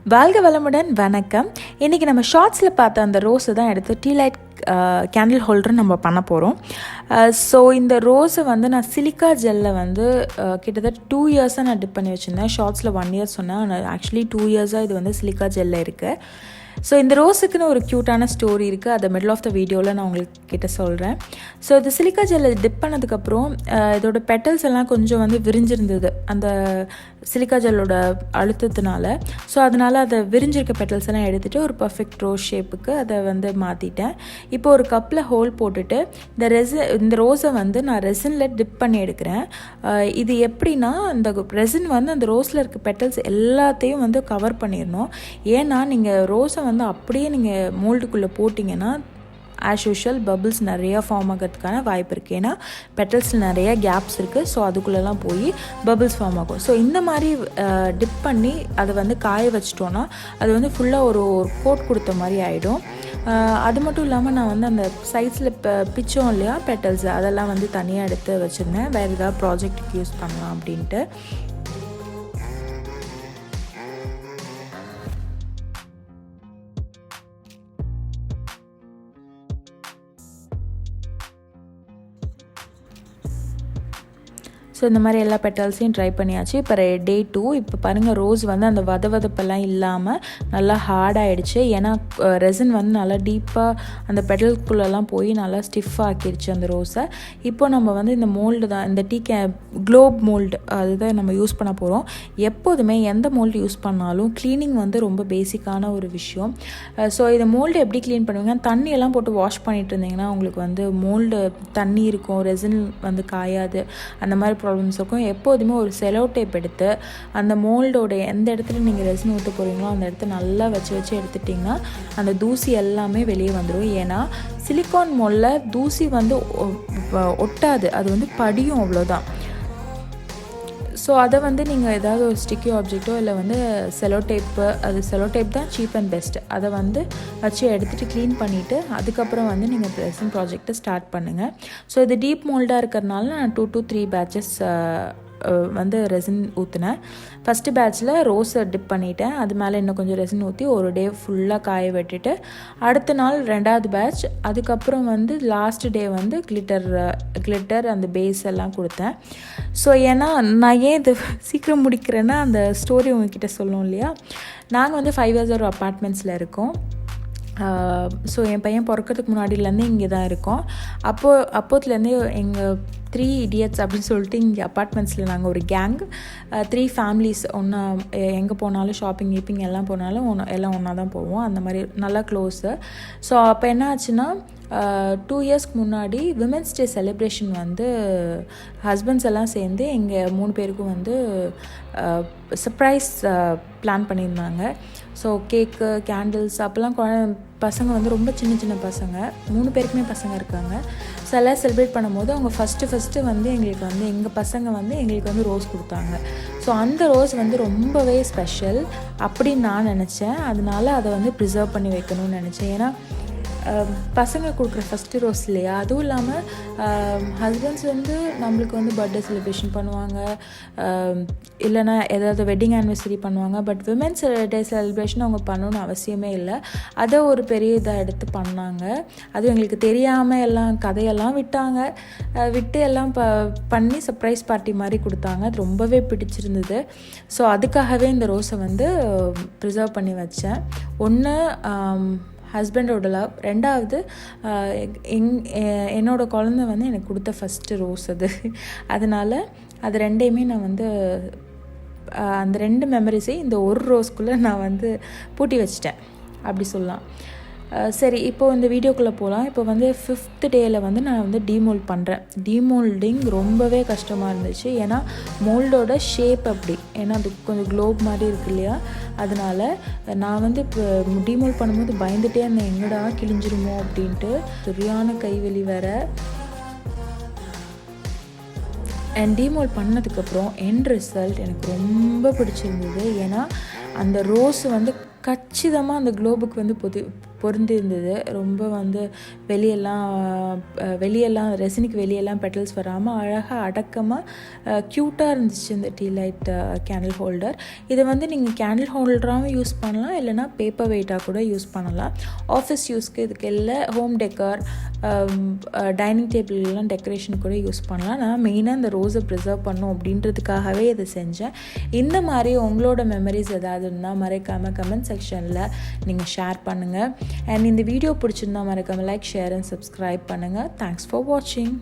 வாழ்க வளமுடன் வணக்கம். இன்றைக்கி நம்ம ஷார்ட்ஸில் பார்த்த அந்த ரோஸை தான் எடுத்து டீ லைட் கேண்டில் ஹோல்டர் நம்ம பண்ண போகிறோம். ஸோ இந்த ரோஸை வந்து நான் சிலிக்கா ஜெல்லில் வந்து கிட்டத்தட்ட 2 இயர்ஸாக நான் டிப் பண்ணி வச்சுருந்தேன். ஷார்ட்ஸில் 1 இயர் சொன்னேன், ஆனால் ஆக்சுவலி 2 இயர்ஸாக இது வந்து சிலிக்கா ஜெல்லில் இருக்குது. ஸோ இந்த ரோஸுக்குன்னு ஒரு க்யூட்டான ஸ்டோரி இருக்குது, அதை மிடில் ஆஃப் த வீடியோவில் நான் உங்களுக்கு கிட்ட சொல்கிறேன். ஸோ இது சிலிக்கா ஜெல்லை டிப் பண்ணதுக்கப்புறம் இதோட பெட்டல்ஸ் எல்லாம் கொஞ்சம் வந்து விரிஞ்சிருந்தது அந்த சிலிக்கா ஜெல்லோட அழுத்தத்தினால. ஸோ அதனால் அதை விரிஞ்சிருக்க பெட்டல்ஸ் எல்லாம் எடுத்துகிட்டு ஒரு பர்ஃபெக்ட் ரோஸ் ஷேப்புக்கு அதை வந்து மாற்றிட்டேன். இப்போ ஒரு கப்பில் ஹோல் போட்டுட்டு இந்த ரோஸை வந்து நான் ரெசினில் டிப் பண்ணி எடுக்கிறேன். இது எப்படின்னா, இந்த ரெசின் வந்து அந்த ரோஸில் இருக்க பெட்டல்ஸ் எல்லாத்தையும் வந்து கவர் பண்ணிடணும். ஏன்னா நீங்கள் ரோஸை வந்து அப்படியே நீங்கள் மோல்டுக்குள்ளே போட்டிங்கன்னா ஆஸ் யூஷுவல் பபிள்ஸ் நிறையா ஃபார்ம் ஆகிறதுக்கான வாய்ப்பு இருக்குது. ஏன்னா பெட்டல்ஸில் நிறைய கேப்ஸ் இருக்குது. ஸோ அதுக்குள்ளெல்லாம் போய் பபிள்ஸ் ஃபார்ம் ஆகும். ஸோ இந்த மாதிரி டிப் பண்ணி அதை வந்து காய வச்சிட்டோன்னா அது வந்து ஃபுல்லாக ஒரு கோட் கொடுத்த மாதிரி ஆகிடும். அது மட்டும் இல்லாமல் நான் வந்து அந்த சைஸில் பிச்சோம் இல்லையா பெட்டல்ஸ், அதெல்லாம் வந்து தனியாக எடுத்து வச்சுருந்தேன், வேறு ஏதாவது ப்ராஜெக்ட்டுக்கு யூஸ் பண்ணலாம் அப்படின்ட்டு. ஸோ இந்த மாதிரி எல்லா பெட்டல்ஸையும் ட்ரை பண்ணியாச்சு. இப்போ டே 2. இப்போ பாருங்கள், ரோஸ் வந்து அந்த வதவதப்பெல்லாம் இல்லாமல் நல்லா ஹார்டாகிடுச்சு. ஏன்னா ரெசின் வந்து நல்லா டீப்பாக அந்த பெட்டல்குள்ளெல்லாம் போய் நல்லா ஸ்டிஃபாக ஆக்கிடுச்சு அந்த ரோஸை. இப்போ நம்ம வந்து இந்த மோல்டு தான், இந்த குளோப் மோல்டு அதுதான் நம்ம யூஸ் பண்ண போகிறோம். எப்போதுமே எந்த மோல்டு யூஸ் பண்ணாலும் க்ளீனிங் வந்து ரொம்ப பேசிக்கான ஒரு விஷயம். ஸோ இதை மோல்டு எப்படி க்ளீன் பண்ணுவீங்க, தண்ணியெல்லாம் போட்டு வாஷ் பண்ணிட்டு இருந்தீங்கன்னா உங்களுக்கு வந்து மோல்டு தண்ணி இருக்கும், ரெசின் வந்து காயாது, அந்த மாதிரி ப்ராப்ளம்ஸுக்கும். எப்போதுமே ஒரு செலோ டேப் எடுத்து அந்த மோல்டோட எந்த இடத்துல நீங்கள் ரெசின் ஊற்ற போகிறீங்களோ அந்த இடத்த நல்லா வச்சு எடுத்துட்டிங்கன்னா அந்த தூசி எல்லாமே வெளியே வந்துடும். ஏன்னா சிலிக்கான் மோல்டில் தூசி வந்து ஒட்டாது, அது வந்து படியும், அவ்வளோதான். ஸோ அதை வந்து நீங்கள் ஏதாவது ஒரு ஸ்டிக்கி ஆப்ஜெக்டோ இல்லை வந்து செலோ டேப் தான் சீப் அண்ட் பெஸ்ட்டு, அதை வந்து வச்சு எடுத்துகிட்டு க்ளீன் பண்ணிவிட்டு அதுக்கப்புறம் வந்து நீங்கள் ரெசின் ப்ராஜெக்டை ஸ்டார்ட் பண்ணுங்கள். ஸோ இது டீப் மோல்டாக இருக்கிறதுனால நான் 2 to 3 பேட்சஸ் வந்து ரெசின் ஊற்றினேன். ஃபஸ்ட்டு பேட்சில் ரோஸை டிப் பண்ணிவிட்டேன், அது மேலே இன்னும் கொஞ்சம் ரெசின் ஊற்றி ஒரு டே ஃபுல்லாக காய விட்டுட்டு அடுத்த நாள் 2வது பேட்ச், அதுக்கப்புறம் வந்து லாஸ்ட் டே வந்து கிளிட்டர் அந்த பேஸ் எல்லாம் கொடுத்தேன். ஸோ ஏன்னா நான் ஏன் இது சீக்கிரம் முடிக்கிறேன்னா அந்த ஸ்டோரி உங்ககிட்ட சொல்லணும் இல்லையா. நாங்கள் வந்து 5 years ஒரு அப்பார்ட்மெண்ட்ஸில் இருக்கோம். ஸோ என் பையன் பிறக்கிறதுக்கு முன்னாடியிலேருந்தே இங்கே தான் இருக்கோம். அப்போத்துலேருந்தே எங்கள் 3 idiots அப்படின்னு சொல்லிட்டு இங்கே அப்பார்ட்மெண்ட்ஸில் நாங்கள் ஒரு கேங், 3 ஃபேமிலிஸ் ஒன்றா எங்கே போனாலும் ஷாப்பிங் எல்லாம் போனாலும் எல்லாம் ஒன்றா தான் போவோம். அந்த மாதிரி நல்லா க்ளோஸு. ஸோ அப்போ என்ன ஆச்சுன்னா 2 yearsக்கு முன்னாடி விமென்ஸ் டே செலிப்ரேஷன் வந்து ஹஸ்பண்ட்ஸ் எல்லாம் சேர்ந்து எங்கள் 3 பேருக்கும் வந்து சர்ப்ரைஸ் பிளான் பண்ணியிருந்தாங்க. ஸோ கேக்கு, கேண்டில்ஸ், அப்போல்லாம் பசங்க வந்து ரொம்ப சின்ன பசங்க, 3 பேருக்குமே பசங்க இருக்காங்க. ஸோ எல்லாம் செலிப்ரேட் பண்ணும்போது அவங்க ஃபஸ்ட்டு வந்து எங்கள் பசங்க வந்து எங்களுக்கு வந்து ரோஸ் கொடுத்தாங்க. ஸோ அந்த ரோஸ் வந்து ரொம்பவே ஸ்பெஷல் அப்படின்னு நான் நினச்சேன். அதனால அதை வந்து ப்ரிசர்வ் பண்ணி வைக்கணும்னு நினச்சேன். ஏன்னா பசங்க கொடுக்குற ஃபஸ்ட்டு ரோஸ் இல்லையா. அதுவும் இல்லாமல் ஹஸ்பண்ட்ஸ் வந்து நம்மளுக்கு வந்து பர்த்டே செலிப்ரேஷன் பண்ணுவாங்க, இல்லைனா ஏதாவது வெட்டிங் ஆனிவர்சரி பண்ணுவாங்க. பட் விமென்ஸ் டே செலிப்ரேஷன் அவங்க பண்ணணும்னு அவசியமே இல்லை. அதை ஒரு பெரிய இதாக எடுத்து பண்ணாங்க. அதுவும் எங்களுக்கு தெரியாமல் எல்லாம் கதையெல்லாம் விட்டு எல்லாம் பண்ணி சர்ப்ரைஸ் பார்ட்டி மாதிரி கொடுத்தாங்க. அது ரொம்பவே பிடிச்சிருந்தது. ஸோ அதுக்காகவே இந்த ரோஸை வந்து ப்ரிசர்வ் பண்ணி வச்சேன். ஒன்று ஹஸ்பண்டோட லவ், 2வது என்னோட குழந்தை வந்து எனக்கு கொடுத்த ஃபஸ்ட்டு ரோஸ் அது. அதனால் அது 2யுமே நான் வந்து அந்த 2 மெமரிஸையும் இந்த ஒரு ரோஸ்குள்ளே நான் வந்து பூட்டி வச்சிட்டேன் அப்படி சொல்லலாம். சரி, இப்போது இந்த வீடியோக்குள்ளே போகலாம். இப்போ வந்து 5th டேயில் வந்து நான் வந்து டீமோல்ட் பண்ணுறேன். டீமோல்டிங் ரொம்பவே கஷ்டமாக இருந்துச்சு. ஏன்னா மோல்டோட ஷேப் அப்படி, ஏன்னா அது கொஞ்சம் க்ளோப் மாதிரி இருக்கு இல்லையா. அதனால் நான் வந்து இப்போ டீமோல்ட் பண்ணும்போது பயந்துகிட்டே இருந்தேன், எங்கடா கிழிஞ்சிருமோ அப்படின்ட்டு. சரியான கைவலி வேறு. அண்ட் டீமோல்ட் பண்ணதுக்கப்புறம் எண்ட் ரிசல்ட் எனக்கு ரொம்ப பிடிச்சிருந்தது. ஏன்னா அந்த ரோஸ் வந்து கச்சிதமாக அந்த குளோபுக்கு வந்து பொருந்தி இருந்தது. ரொம்ப வந்து வெளியெல்லாம் ரெசினுக்கு வெளியெல்லாம் பெட்டல்ஸ் வராமல் அழகாக அடக்கமாக க்யூட்டாக இருந்துச்சு இந்த டீ லைட் கேண்டில் ஹோல்டர். இதை வந்து நீங்கள் கேண்டில் ஹோல்டராகவும் யூஸ் பண்ணலாம், இல்லைனா பேப்பர் வெயிட்டாக கூட யூஸ் பண்ணலாம். ஆஃபீஸ் யூஸ்க்கு இதுக்கு எல்லாம் ஹோம் டெக்கர், டைனிங் டேபிள்லாம் டெக்கரேஷன் கூட யூஸ் பண்ணலாம். நான் மெயினாக இந்த ரோஸை ப்ரிசர்வ் பண்ணும் அப்படின்றதுக்காகவே இதை செஞ்சேன். இந்த மாதிரி உங்களோட மெமரிஸ் ஏதாவது இருந்தால் மறக்காமல் கமெண்ட் செக்ஷனில் நீங்கள் ஷேர் பண்ணுங்கள். அண்ட் இந்த வீடியோ பிடிச்சிருந்தா மறக்காமல் லைக், ஷேர் அண்ட் சப்ஸ்கிரைப் பண்ணுங்கள். தேங்க்ஸ் ஃபார் வாட்சிங்.